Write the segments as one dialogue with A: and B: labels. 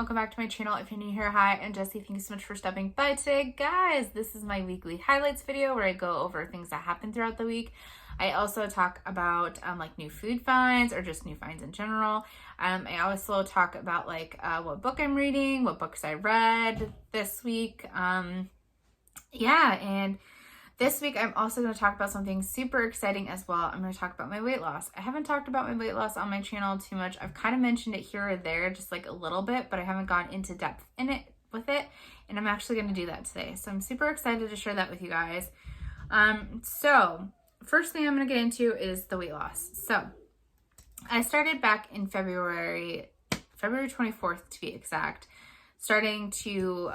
A: welcome back to my channel. If you're new here, hi, I'm Jessie. Thank you so much for stopping by today. Guys, this is my weekly highlights video where I go over things that happen throughout the week. I also talk about like new food finds or just new finds in general. I also talk about like what book I'm reading, what books I read this week. Yeah, and this week, I'm also going to talk about something super exciting as well. I'm going to talk about my weight loss. I haven't talked about my weight loss on my channel too much. I've kind of mentioned it here or there, just like a little bit, but I haven't gone into depth with it. And I'm actually going to do that today. So I'm super excited to share that with you guys. So first thing I'm going to get into is the weight loss. So I started back in February 24th to be exact, starting to,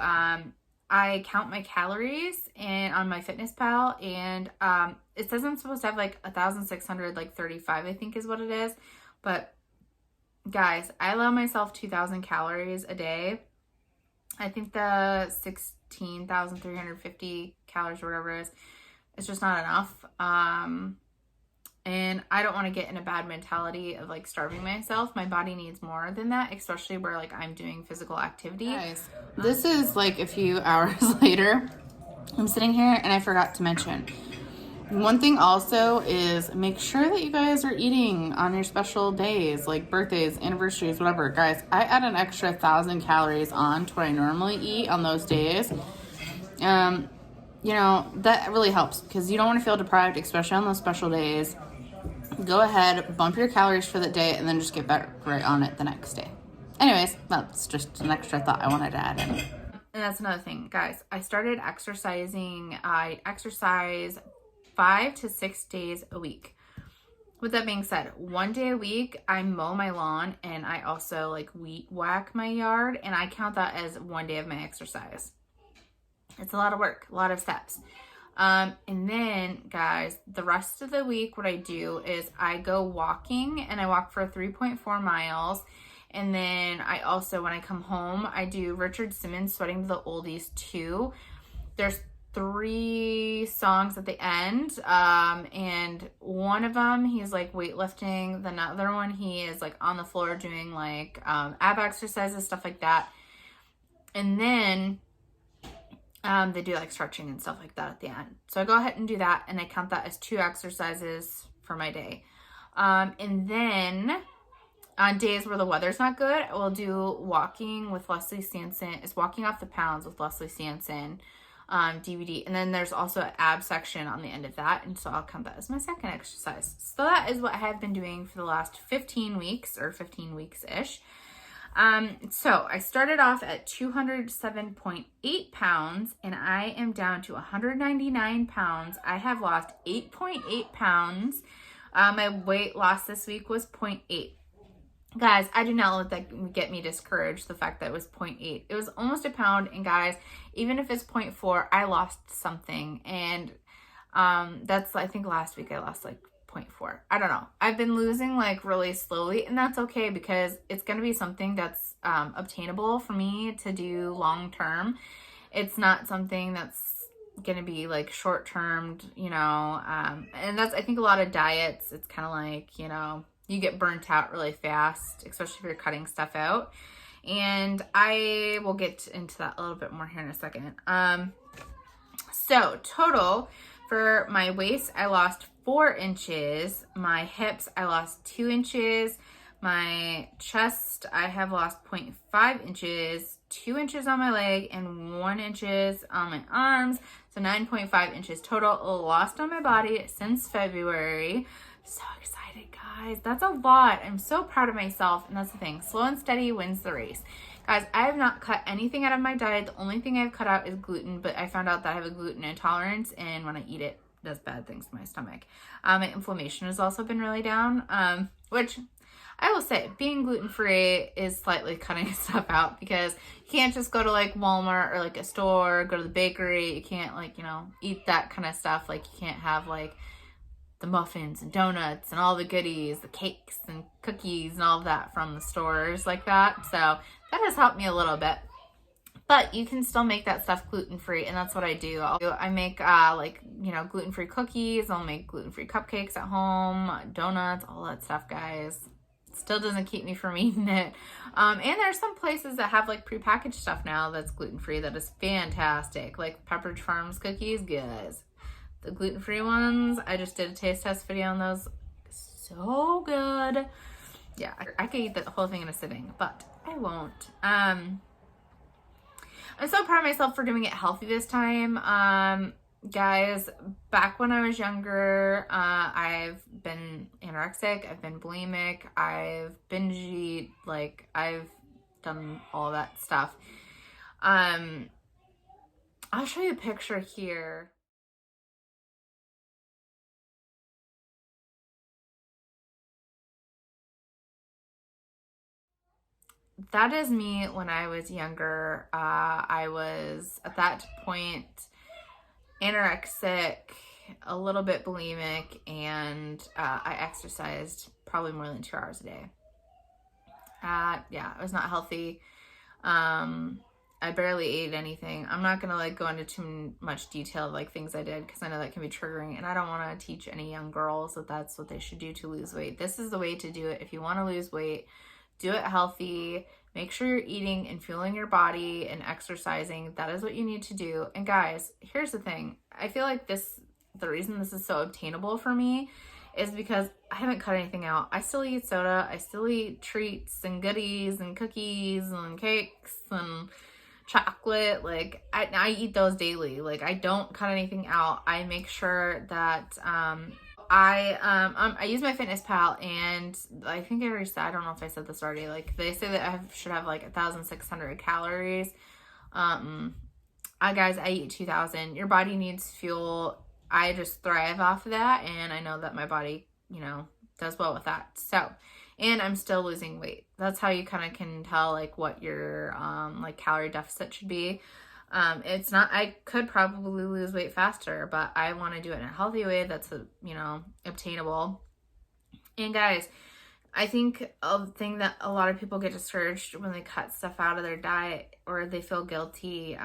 A: I count my calories and on MyFitnessPal, and it says I'm supposed to have like 1,635, I think is what it is. But guys, I allow myself 2,000 calories a day. I think the 16,350 calories or whatever it is, it's just not enough. And I don't want to get in a bad mentality of like starving myself. My body needs more than that, especially where like I'm doing physical activity. Guys, this is like a few hours later. I'm sitting here and I forgot to mention. One thing also is make sure that you guys are eating on your special days, like birthdays, anniversaries, whatever. Guys, I add an extra 1,000 calories on to what I normally eat on those days. You know, that really helps because you don't want to feel deprived, especially on those special days. Go ahead, bump your calories for the day, and then just get back right on it the next day. Anyways, that's just an extra thought I wanted to add in. And that's another thing, guys. I started exercising. I exercise 5 to 6 days a week. With that being said, 1 day a week, I mow my lawn, and I also like weed whack my yard, and I count that as 1 day of my exercise. It's a lot of work, a lot of steps. And then, guys, the rest of the week, what I do is I go walking, and I walk for 3.4 miles. And then I also, when I come home, I do Richard Simmons' Sweating to the Oldies 2. There's 3 songs at the end. And one of them, he's like weightlifting. The other one, he is like on the floor doing like ab exercises, stuff like that. And then they do like stretching and stuff like that at the end. So I go ahead and do that, and I count that as 2 exercises for my day. And then on days where the weather's not good, I will do walking with Leslie Sanson. It's Walking Off the Pounds with Leslie Sanson DVD. And then there's also an ab section on the end of that. And so I'll count that as my second exercise. So that is what I have been doing for the last 15 weeks or 15 weeks-ish. So I started off at 207.8 pounds, and I am down to 199 pounds. I have lost 8.8 pounds. My weight loss this week was 0.8. Guys, I do not let that get me discouraged, the fact that it was 0.8. It was almost a pound, and guys, even if it's 0.4, I lost something. And that's, I think last week I lost like 0.4. I don't know. I've been losing like really slowly, and that's okay because it's going to be something that's obtainable for me to do long term. It's not something that's going to be like short termed, you know. And that's, I think, a lot of diets. It's kind of like, you know, you get burnt out really fast, especially if you're cutting stuff out. And I will get into that a little bit more here in a second. So total for my waist, I lost 4 inches. My hips, I lost 2 inches. My chest, I have lost 0.5 inches, 2 inches on my leg, and 1 inches on my arms. So 9.5 inches total lost on my body since February. So excited, guys. That's a lot. I'm so proud of myself. And that's the thing. Slow and steady wins the race. Guys, I have not cut anything out of my diet. The only thing I've cut out is gluten, but I found out that I have a gluten intolerance, and when I eat it, it does bad things to my stomach. My inflammation has also been really down, which I will say, being gluten-free is slightly cutting stuff out because you can't just go to like Walmart or like a store, go to the bakery. You can't like, you know, eat that kind of stuff. Like you can't have like the muffins and donuts and all the goodies, the cakes and cookies and all of that from the stores like that. So that has helped me a little bit. But you can still make that stuff gluten-free, and that's what I do. I make like, you know, gluten-free cookies. I'll make gluten-free cupcakes at home, donuts, all that stuff, guys. Still doesn't keep me from eating it. And there's some places that have like prepackaged stuff now that's gluten-free that is fantastic. Like Pepperidge Farms cookies, guys. The gluten-free ones, I just did a taste test video on those. So good. Yeah, I could eat the whole thing in a sitting, but I won't. I'm so proud of myself for doing it healthy this time. Guys, back when I was younger, I've been anorexic, I've been bulimic, I've binge eat, like I've done all that stuff. I'll show you a picture here. That is me when I was younger. I was at that point anorexic, a little bit bulimic, and I exercised probably more than 2 hours a day. Yeah, it was not healthy. I barely ate anything. I'm not gonna like go into too much detail of like things I did because I know that can be triggering, and I don't want to teach any young girls that that's what they should do to lose weight. This is the way to do it. If you want to lose weight, do it healthy. Make sure you're eating and fueling your body and exercising. That is what you need to do. And guys, here's the thing. I feel like the reason this is so obtainable for me is because I haven't cut anything out. I still eat soda. I still eat treats and goodies and cookies and cakes and chocolate. Like I eat those daily. Like I don't cut anything out. I make sure that I use my Fitness Pal, and I think I already said, I don't know if I said this already, like they say that I should have like 1,600 calories. Guys, I eat 2,000. Your body needs fuel. I just thrive off of that, and I know that my body, you know, does well with that. So, and I'm still losing weight. That's how you kind of can tell like what your like calorie deficit should be. It's not, I could probably lose weight faster, but I want to do it in a healthy way that's, you know, obtainable. And guys, I think a thing that a lot of people get discouraged when they cut stuff out of their diet, or they feel guilty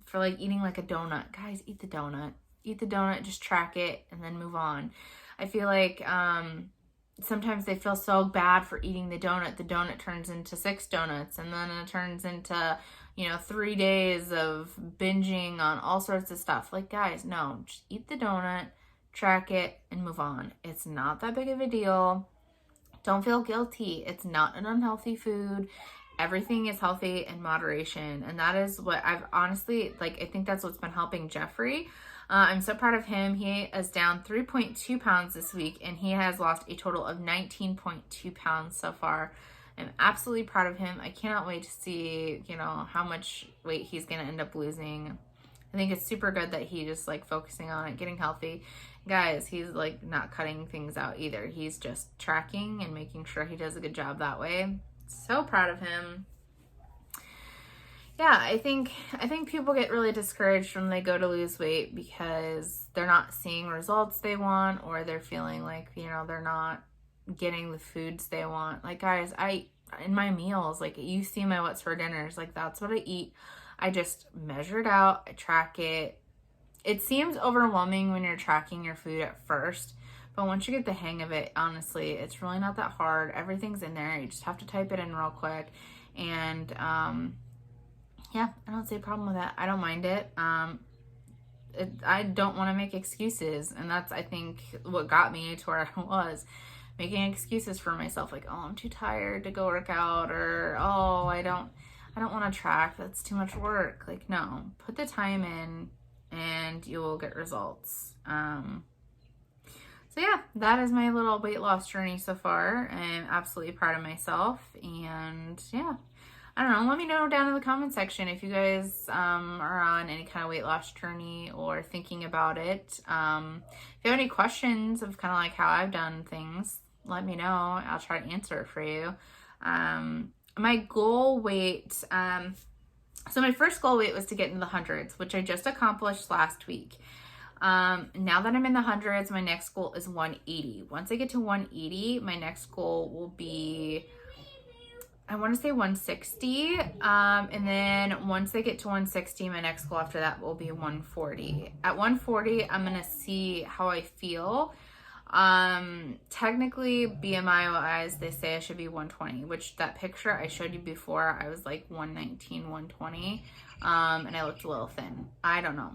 A: for like eating like a donut. Guys, eat the donut. Eat the donut, just track it, and then move on. I feel like sometimes they feel so bad for eating the donut. The donut turns into 6 donuts, and then it turns into, you know, 3 days of binging on all sorts of stuff. Like, guys, no, just eat the donut, track it, and move on. It's not that big of a deal. Don't feel guilty. It's not an unhealthy food. Everything is healthy in moderation. And that is what I've honestly, like, I think that's what's been helping Jeffrey. I'm so proud of him. He is down 3.2 pounds this week, and he has lost a total of 19.2 pounds so far. I'm absolutely proud of him. I cannot wait to see, you know, how much weight he's going to end up losing. I think it's super good that he just like focusing on it, getting healthy. Guys, he's like not cutting things out either. He's just tracking and making sure he does a good job that way. So proud of him. Yeah, I think people get really discouraged when they go to lose weight because they're not seeing results they want, or they're feeling like, you know, they're not getting the foods they want. Like, guys, in my meals, like, you see my what's for dinners, like, that's what I eat. I just measure it out, I track it. It seems overwhelming when you're tracking your food at first, but once you get the hang of it, honestly, it's really not that hard. Everything's in there. You just have to type it in real quick. And yeah, I don't see a problem with that. I don't mind it. I don't want to make excuses, and that's, I think, what got me to where I was, making excuses for myself, like, oh, I'm too tired to go work out, or oh, I don't want to track, that's too much work. Like, no, put the time in and you will get results. So yeah, that is my little weight loss journey so far. I'm absolutely proud of myself, and yeah, I don't know, let me know down in the comment section if you guys are on any kind of weight loss journey or thinking about it. If you have any questions of kind of like how I've done things, let me know. I'll try to answer it for you. My goal weight, so my first goal weight was to get into the hundreds, which I just accomplished last week. Now that I'm in the hundreds, my next goal is 180. Once I get to 180, my next goal will be, I want to say 160. And then once I get to 160, my next goal after that will be 140. At 140, I'm going to see how I feel. Technically BMI wise, they say I should be 120, which that picture I showed you before, I was like 119, 120. And I looked a little thin. I don't know.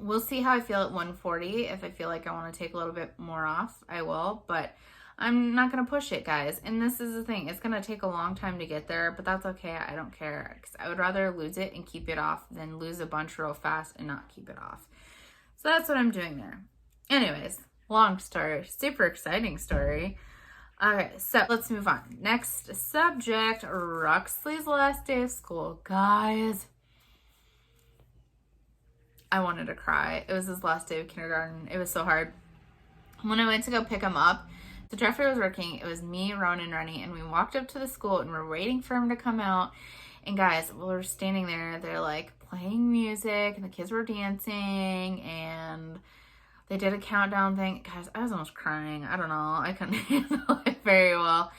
A: We'll see how I feel at 140. If I feel like I want to take a little bit more off, I will, but I'm not going to push it, guys. And this is the thing. It's going to take a long time to get there, but that's okay. I don't care, because I would rather lose it and keep it off than lose a bunch real fast and not keep it off. So that's what I'm doing there. Anyways, long story, super exciting story. Okay, so let's move on. Next subject, Ruxley's last day of school. Guys, I wanted to cry. It was his last day of kindergarten. It was so hard. When I went to go pick him up, so Jeffrey was working. It was me, Ronan, and Rennie, and we walked up to the school and we're waiting for him to come out. And guys, while we're standing there, they're like playing music and the kids were dancing and they did a countdown thing. Guys, I was almost crying. I don't know. I couldn't handle it very well.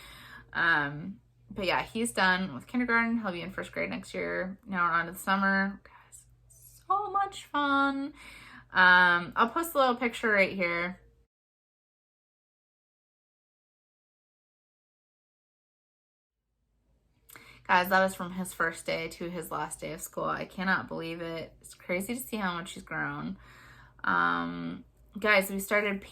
A: But yeah, he's done with kindergarten. He'll be in first grade next year. Now we're on to the summer. Guys, so much fun. I'll post a little picture right here. Guys, that was from his first day to his last day of school. I cannot believe it. It's crazy to see how much he's grown. Guys, we started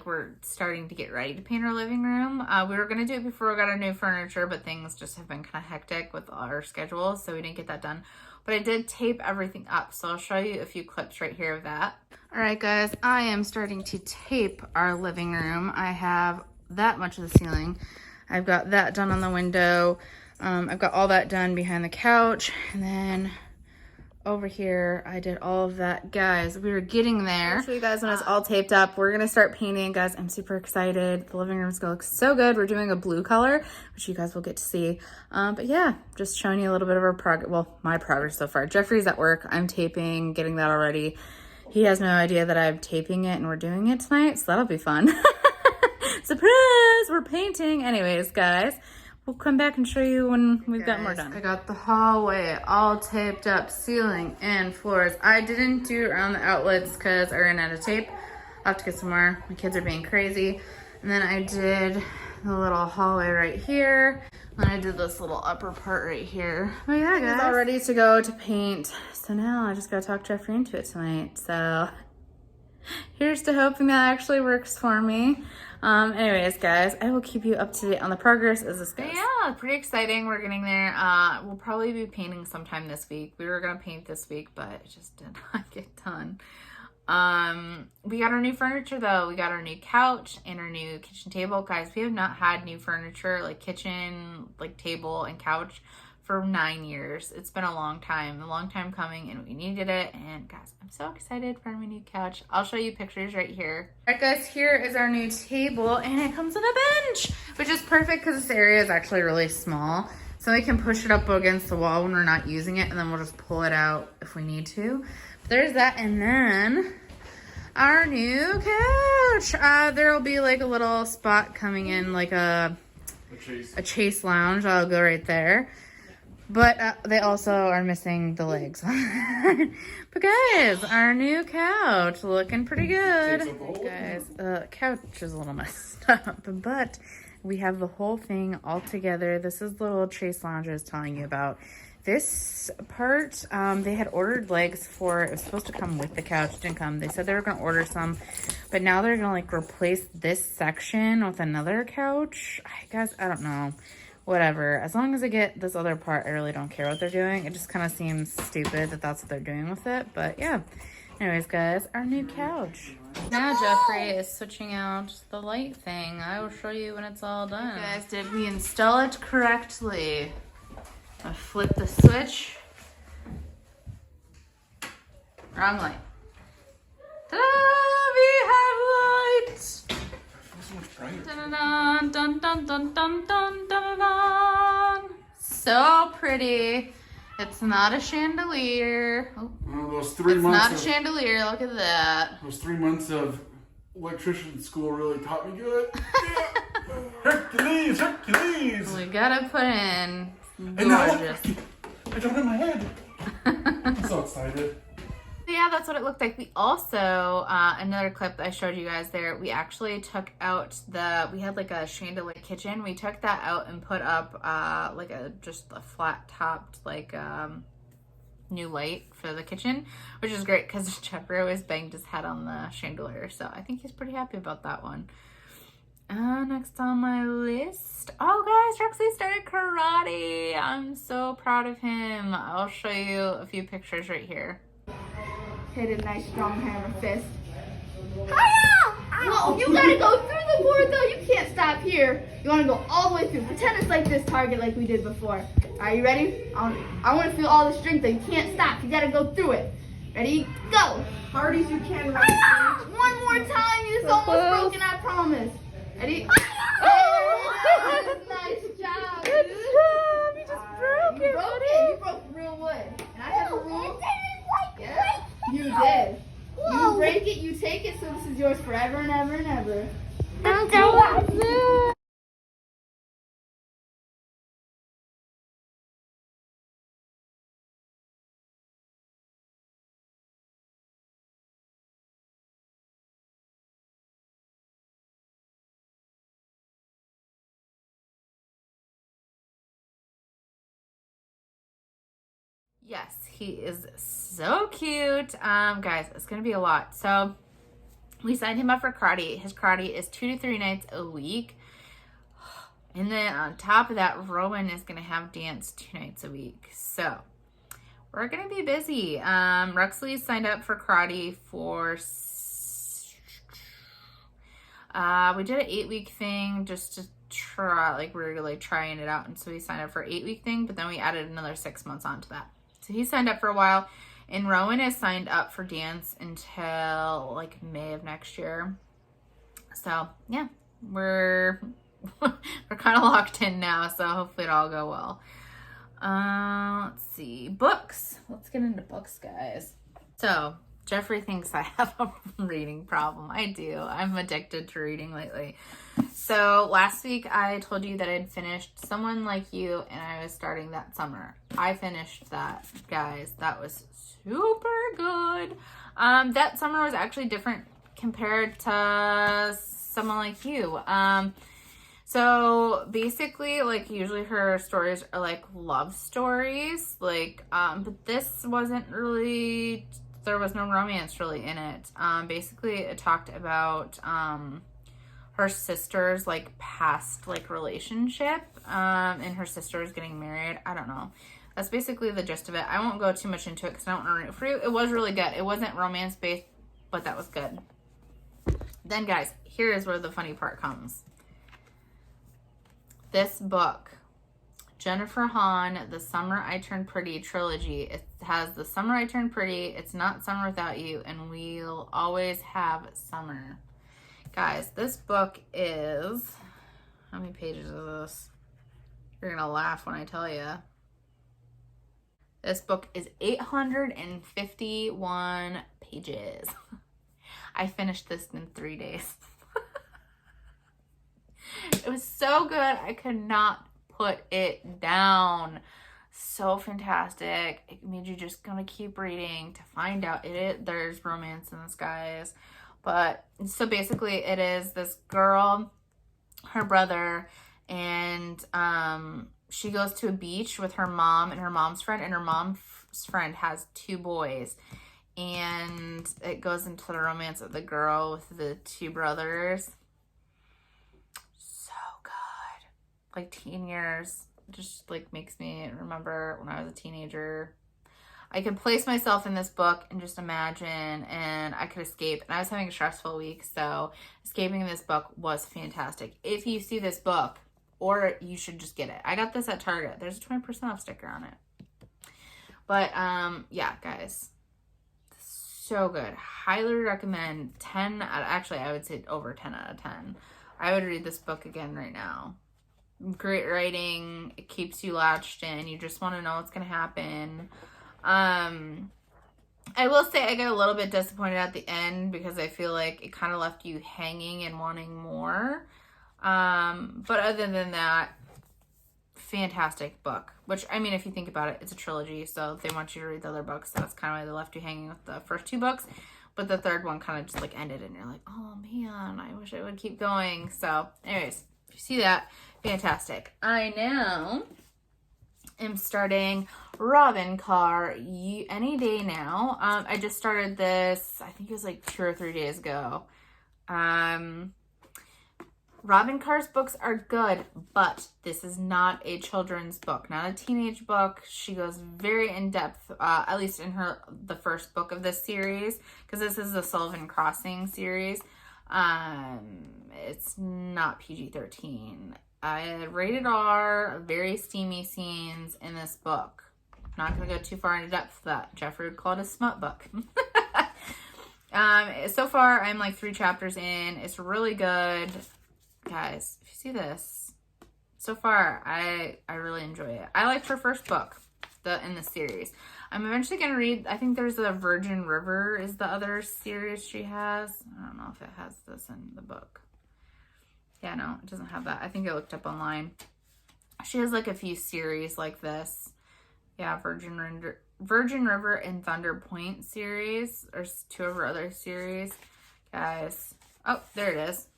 A: we're starting to get ready to paint our living room. We were going to do it before we got our new furniture, but things just have been kind of hectic with our schedule, so we didn't get that done. But I did tape everything up, so I'll show you a few clips right here of that. All right, guys, I am starting to tape our living room. I have that much of the ceiling. I've got that done on the window. I've got all that done behind the couch, and then over here I did all of that. Guys, we were getting there. I'll show you guys when it's all taped up. We're gonna start painting. Guys, I'm super excited. The living room's gonna look so good. We're doing a blue color, which you guys will get to see. But yeah, just showing you a little bit of our progress. Well, my progress so far. Jeffrey's at work. I'm taping, getting that already. He has no idea that I'm taping it and we're doing it tonight, so that'll be fun. Surprise, we're painting. Anyways, guys, we'll come back and show you when we've got more done. I got the hallway all taped up, ceiling and floors. I didn't do around the outlets because I ran out of tape. I'll have to get some more. My kids are being crazy. And then I did the little hallway right here. And I did this little upper part right here. Oh yeah, guys. It's all ready to go to paint. So now I just gotta talk Jeffrey into it tonight. So here's to hoping that actually works for me. Anyways, guys, I will keep you up to date on the progress as this goes. Yeah, pretty exciting. We're getting there. We'll probably be painting sometime this week. We were gonna paint this week, but it just did not get done. We got our new furniture though. We got our new couch and our new kitchen table. Guys, we have not had new furniture, like kitchen, like table and couch, for 9 years. It's been a long time coming, and we needed it. And guys, I'm so excited for my new couch. I'll show you pictures right here. All right, guys, here is our new table, and it comes with a bench, which is perfect because this area is actually really small. So we can push it up against the wall when we're not using it, and then we'll just pull it out if we need to. But there's that, and then our new couch. There'll be like a little spot coming in, like a chase lounge. I'll go right there. But they also are missing the legs. But guys, our new couch looking pretty good. Guys, couch is a little messed up, but we have the whole thing all together. This is the little chase lounge I was telling you about. This part, they had ordered legs for, it was supposed to come with the couch, it didn't come. They said they were gonna order some, but now they're gonna like replace this section with another couch. Guys, I don't know. Whatever, as long as I get this other part, I really don't care what they're doing. It just kind of seems stupid that that's what they're doing with it, but yeah. Anyways, guys, our new couch. Now Jeffrey is switching out the light thing. I will show you when it's all done. Guys, did we install it correctly? I flip the switch. Wrong light. Ta-da! We have lights! Dun, dun, dun, dun, dun, dun, dun, dun, dun. So pretty. It's not a chandelier. Oh.
B: Well, those 3 months.
A: It's not a chandelier. Look at that.
B: Those 3 months of electrician school really taught me good. Hercules, Hercules.
A: We gotta put in
B: gorgeous. I dropped it in my head. I'm so excited.
A: So yeah, that's what it looked like. We also, another clip that I showed you guys there, we actually took out we had like a chandelier kitchen. We took that out and put up like just a flat topped like new light for the kitchen, which is great because Jeffrey always banged his head on the chandelier. So I think he's pretty happy about that one. Next on my list. Oh guys, Rexley started karate. I'm so proud of him. I'll show you a few pictures right here.
C: Hit a nice strong hammer fist. Whoa, you gotta go through the board though. You can't stop here. You wanna go all the way through. Pretend it's like this target like we did before. Are you ready? I wanna feel all the strength though. You can't stop. You gotta go through it. Ready? Go.
D: Hard as you can.
C: One more time. It's almost broken, I promise. Ready? Nice job.
A: Good job. You just broke it.
C: You broke real wood. And I have a rule. Yeah, you did. You break it, you take it, so this is yours forever and ever and ever.
A: Yes, he is so cute. Guys, it's gonna be a lot. So we signed him up for karate. His karate is 2 to 3 nights a week. And then on top of that, Rowan is gonna have dance 2 nights a week. So we're gonna be busy. Rexley signed up for karate for we did an 8-week thing just to try, like we were like trying it out, and so we signed up for 8-week thing, but then we added another 6 months onto that. So he signed up for a while, and Rowan is signed up for dance until like May of next year. So yeah, we're kind of locked in now, so hopefully it'll all go well. Let's see, books. Let's get into books, guys. So Jeffrey thinks I have a reading problem. I do. I'm addicted to reading lately. So last week I told you that I'd finished Someone Like You, and I was starting that summer. I finished that, guys. That was super good. That summer was actually different compared to Someone Like You. So basically, like, usually her stories are like love stories, like, but this wasn't really, there was no romance really in it. Basically it talked about, her sister's like past like relationship, and her sister's getting married. I don't know. That's basically the gist of it. I won't go too much into it because I don't want to ruin it for you. It was really good. It wasn't romance based, but that was good. Then guys, here is where the funny part comes. This book, Jennifer Hahn, The Summer I Turned Pretty trilogy. It has The Summer I Turned Pretty, It's Not Summer Without You, and We'll Always Have Summer. Guys, this book is, how many pages is this? You're gonna laugh when I tell you. This book is 851 pages. I finished this in 3 days. It was so good. I could not put it down. So fantastic. It made you just gonna keep reading to find out there's romance in this, guys. But so basically it is this girl, her brother, and she goes to a beach with her mom and her mom's friend, and her mom's friend has 2 boys. And it goes into the romance of the girl with the 2 brothers. So good. Like teen years. Just like makes me remember when I was a teenager. I could place myself in this book and just imagine, and I could escape. And I was having a stressful week, so escaping in this book was fantastic. If you see this book, or you should just get it. I got this at Target. There's a 20% off sticker on it. But yeah, guys, so good. Highly recommend. 10 actually, I would say over 10 out of 10. I would read this book again right now. Great writing. It keeps you latched in. You just want to know what's going to happen. I will say I got a little bit disappointed at the end because I feel like it kind of left you hanging and wanting more. But other than that, fantastic book. Which, I mean, if you think about it, it's a trilogy, so if they want you to read the other books, that's kind of why they left you hanging with the first 2 books. But the third one kind of just like ended, and you're like, oh man, I wish I would keep going. So, anyways, if you see that, fantastic. I now am starting Robin Carr any day now. I just started this, I think it was like 2 or 3 days ago. Robin Carr's books are good, but this is not a children's book, not a teenage book. She goes very in depth, at least in the first book of this series, because this is the Sullivan Crossing series. It's not PG-13. Rated R, very steamy scenes in this book. I'm not going to go too far into depth with that. Jeffrey would call it a smut book. So far, I'm like 3 chapters in. It's really good. Guys, if you see this, so far, I really enjoy it. I liked her first book in the series. I'm eventually going to read, I think there's the Virgin River is the other series she has. I don't know if it has this in the book. Yeah, no, it doesn't have that. I think I looked up online. She has like a few series like this. Yeah, Virgin River and Thunder Point series. There's 2 of her other series. Guys. Oh, there it is.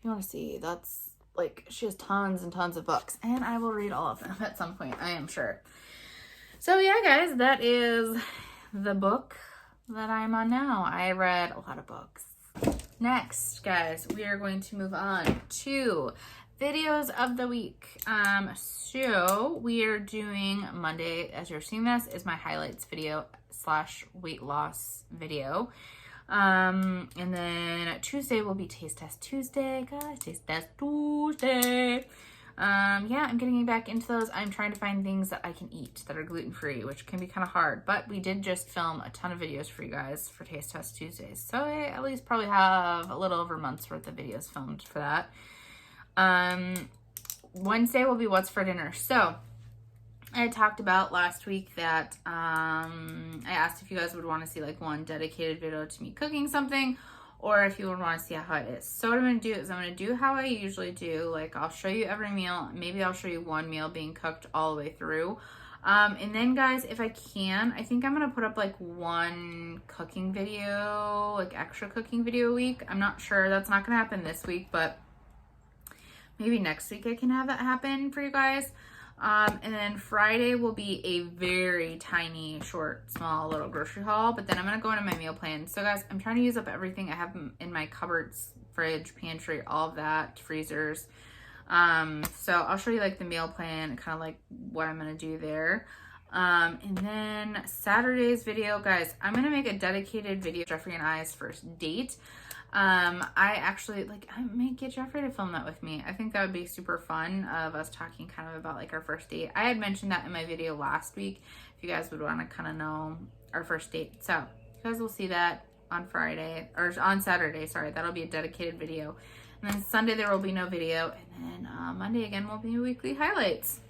A: You want to see, that's like, she has tons and tons of books, and I will read all of them at some point, I am sure. So yeah, guys, that is the book that I'm on now. I read a lot of books. Next, guys, we are going to move on to videos of the week. So we are doing Monday, as you're seeing this, is my highlights video / weight loss video. And then Tuesday will be Taste Test Tuesday, guys. Taste Test Tuesday. Yeah, I'm getting back into those. I'm trying to find things that I can eat that are gluten-free, which can be kind of hard. But we did just film a ton of videos for you guys for Taste Test Tuesdays. So I at least probably have a little over a month's worth of videos filmed for that. Wednesday will be What's for Dinner. So I had talked about last week that I asked if you guys would want to see like one dedicated video to me cooking something, or if you would want to see how it is. So what I'm going to do is I'm going to do how I usually do. Like, I'll show you every meal. Maybe I'll show you one meal being cooked all the way through. And then, guys, if I can, I think I'm going to put up like one cooking video, like extra cooking video a week. I'm not sure. That's not going to happen this week, but maybe next week I can have that happen for you guys. And then Friday will be a very tiny, short, small little grocery haul. But then I'm going to go into my meal plan. So guys, I'm trying to use up everything I have in my cupboards, fridge, pantry, all of that, freezers. So I'll show you like the meal plan and kind of like what I'm going to do there. And then Saturday's video, guys, I'm going to make a dedicated video, Jeffrey and I's first date. I actually, like, I might get Jeffrey to film that with me. I think that would be super fun of us talking kind of about like our first date. I had mentioned that in my video last week, if you guys would want to kind of know our first date. So you guys will see that on Friday, or on Saturday, sorry, that'll be a dedicated video. And then Sunday there will be no video. And then Monday again will be weekly highlights.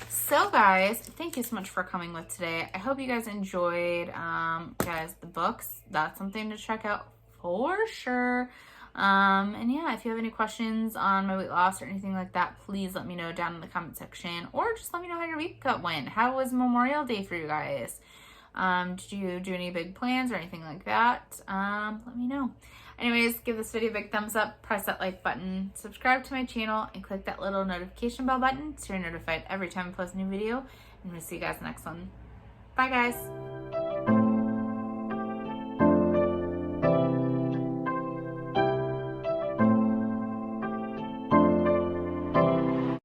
A: So guys, thank you so much for coming with today. I hope you guys enjoyed, guys, the books. That's something to check out for sure. And yeah, if you have any questions on my weight loss or anything like that, please let me know down in the comment section, or just let me know how your week went. How was Memorial Day for you guys? Did you do any big plans or anything like that? Let me know. Anyways, give this video a big thumbs up, press that like button, subscribe to my channel, and click that little notification bell button so you're notified every time I post a new video. And we'll see you guys next one. Bye guys.